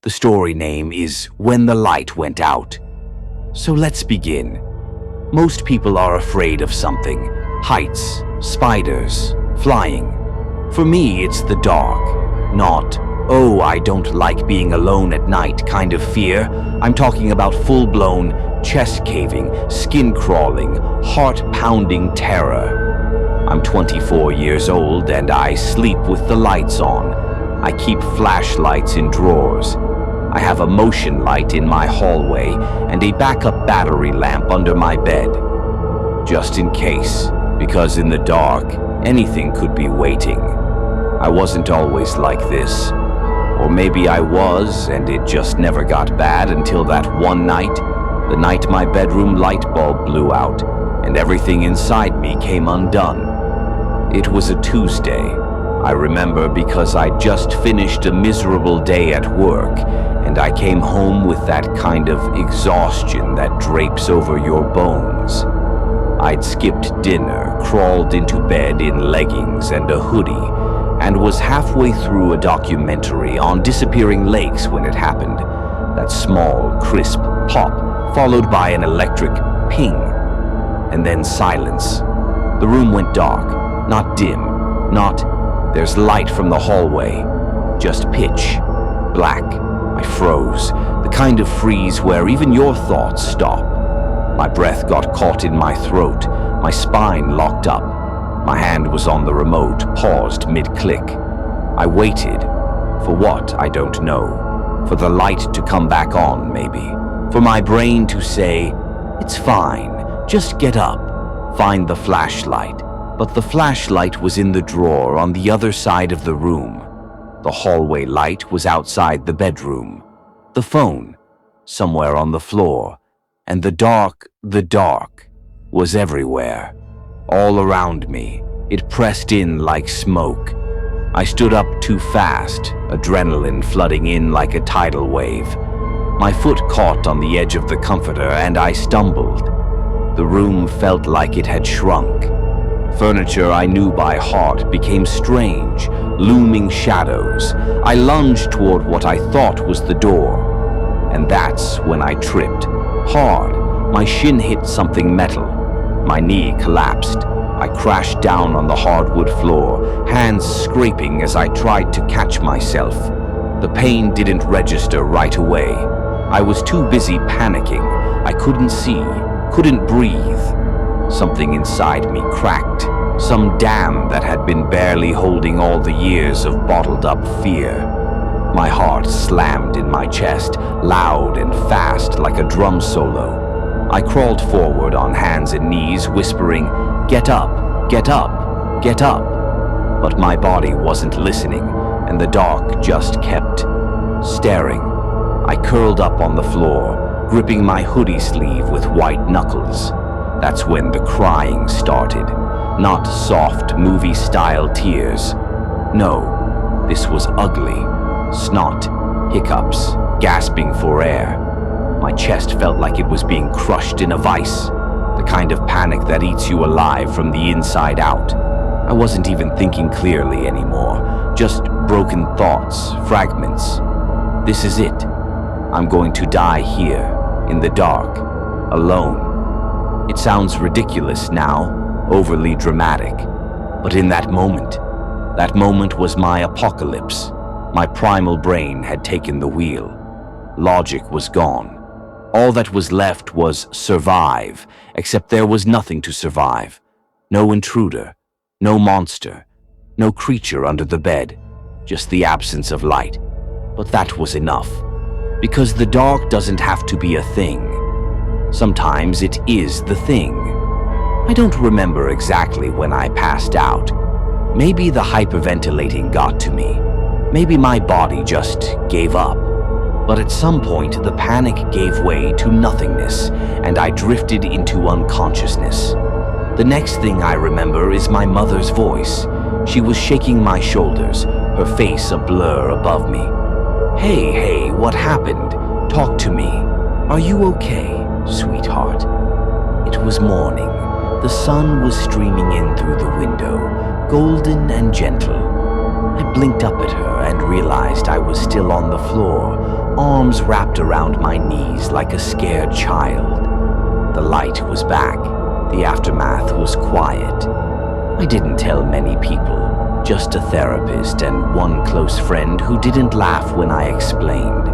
The story name is When the Light Went Out. So let's begin. Most people are afraid of something. Heights, spiders, flying. For me, it's the dark. Not, oh, I don't like being alone at night kind of fear. I'm talking about full-blown, chest-caving, skin-crawling, heart-pounding terror. I'm 24 years old and I sleep with the lights on. I keep flashlights in drawers. I have a motion light in my hallway and a backup battery lamp under my bed. Just in case, because in the dark, anything could be waiting. I wasn't always like this. Or maybe I was, and it just never got bad until that one night, the night my bedroom light bulb blew out, and everything inside me came undone. It was a Tuesday. I remember because I'd just finished a miserable day at work, and I came home with that kind of exhaustion that drapes over your bones. I'd skipped dinner, crawled into bed in leggings and a hoodie, and was halfway through a documentary on disappearing lakes when it happened. That small, crisp pop, followed by an electric ping, and then silence. The room went dark, not dim, not there's light from the hallway, just pitch black. I froze, the kind of freeze where even your thoughts stop. My breath got caught in my throat, my spine locked up. My hand was on the remote, paused mid-click. I waited. For what, I don't know. For the light to come back on, maybe. For my brain to say, it's fine, just get up, find the flashlight. But the flashlight was in the drawer on the other side of the room. The hallway light was outside the bedroom. The phone, somewhere on the floor. And the dark, was everywhere. All around me, it pressed in like smoke. I stood up too fast, adrenaline flooding in like a tidal wave. My foot caught on the edge of the comforter and I stumbled. The room felt like it had shrunk. Furniture I knew by heart became strange, looming shadows. I lunged toward what I thought was the door. And that's when I tripped. Hard. My shin hit something metal. My knee collapsed. I crashed down on the hardwood floor, hands scraping as I tried to catch myself. The pain didn't register right away. I was too busy panicking. I couldn't see, couldn't breathe. Something inside me cracked, some dam that had been barely holding all the years of bottled up fear. My heart slammed in my chest, loud and fast like a drum solo. I crawled forward on hands and knees, whispering, "Get up, get up, get up." But my body wasn't listening, and the dark just kept staring. I curled up on the floor, gripping my hoodie sleeve with white knuckles. That's when the crying started. Not soft, movie-style tears. No, this was ugly. Snot, hiccups, gasping for air. My chest felt like it was being crushed in a vice. The kind of panic that eats you alive from the inside out. I wasn't even thinking clearly anymore. Just broken thoughts, fragments. This is it. I'm going to die here, in the dark, alone. It sounds ridiculous now, overly dramatic. But in that moment was my apocalypse. My primal brain had taken the wheel. Logic was gone. All that was left was survive, except there was nothing to survive. No intruder, no monster, no creature under the bed, just the absence of light. But that was enough. Because the dark doesn't have to be a thing. Sometimes it is the thing. I don't remember exactly when I passed out. Maybe the hyperventilating got to me. Maybe my body just gave up. But at some point, the panic gave way to nothingness, and I drifted into unconsciousness. The next thing I remember is my mother's voice. She was shaking my shoulders, her face a blur above me. Hey, what happened? Talk to me. Are you okay, sweetheart? It was morning. The sun was streaming in through the window, golden and gentle. I blinked up at her and realized I was still on the floor, arms wrapped around my knees like a scared child. The light was back. The aftermath was quiet. I didn't tell many people, just a therapist and one close friend who didn't laugh when I explained.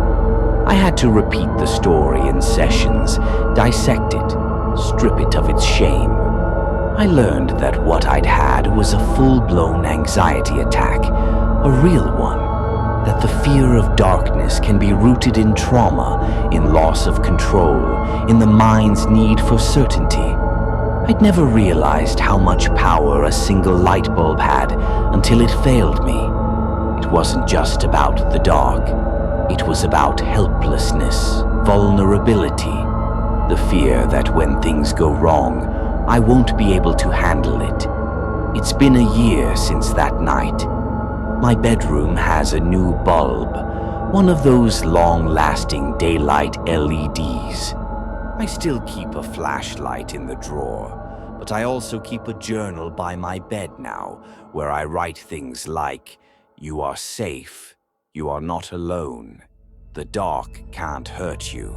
I had to repeat the story in sessions, dissect it, strip it of its shame. I learned that what I'd had was a full-blown anxiety attack, a real one, that the fear of darkness can be rooted in trauma, in loss of control, in the mind's need for certainty. I'd never realized how much power a single light bulb had until it failed me. It wasn't just about the dark. It was about helplessness, vulnerability, the fear that when things go wrong, I won't be able to handle it. It's been a year since that night. My bedroom has a new bulb, one of those long-lasting daylight LEDs. I still keep a flashlight in the drawer, but I also keep a journal by my bed now, where I write things like, "You are safe. You are not alone. The dark can't hurt you."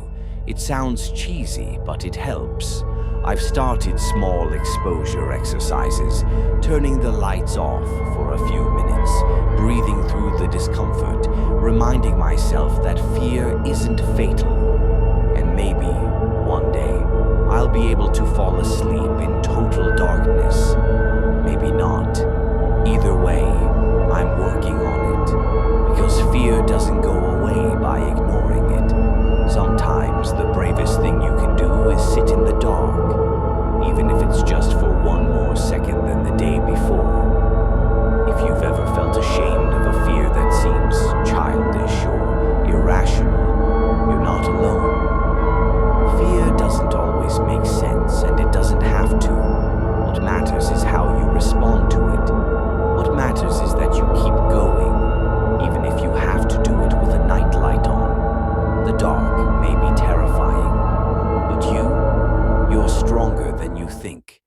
It sounds cheesy, but it helps. I've started small exposure exercises, turning the lights off for a few minutes, breathing through the discomfort, reminding myself that fear isn't fatal. And maybe, one day, I'll be able to fall asleep in total darkness. Maybe not. Either way, I'm working on it. Because fear doesn't go away by ignoring it. Sometimes the bravest thing you can do is sit in the dark, even if it's just for one more second than the day before. If you've ever felt ashamed of a fear that seems childish or irrational, you're not alone. Fear doesn't always make sense, and it doesn't have to. What matters is how you respond to it. What matters is that you keep going, even if you have to do it with a nightlight on. The dark may be terrifying, but you're stronger than you think.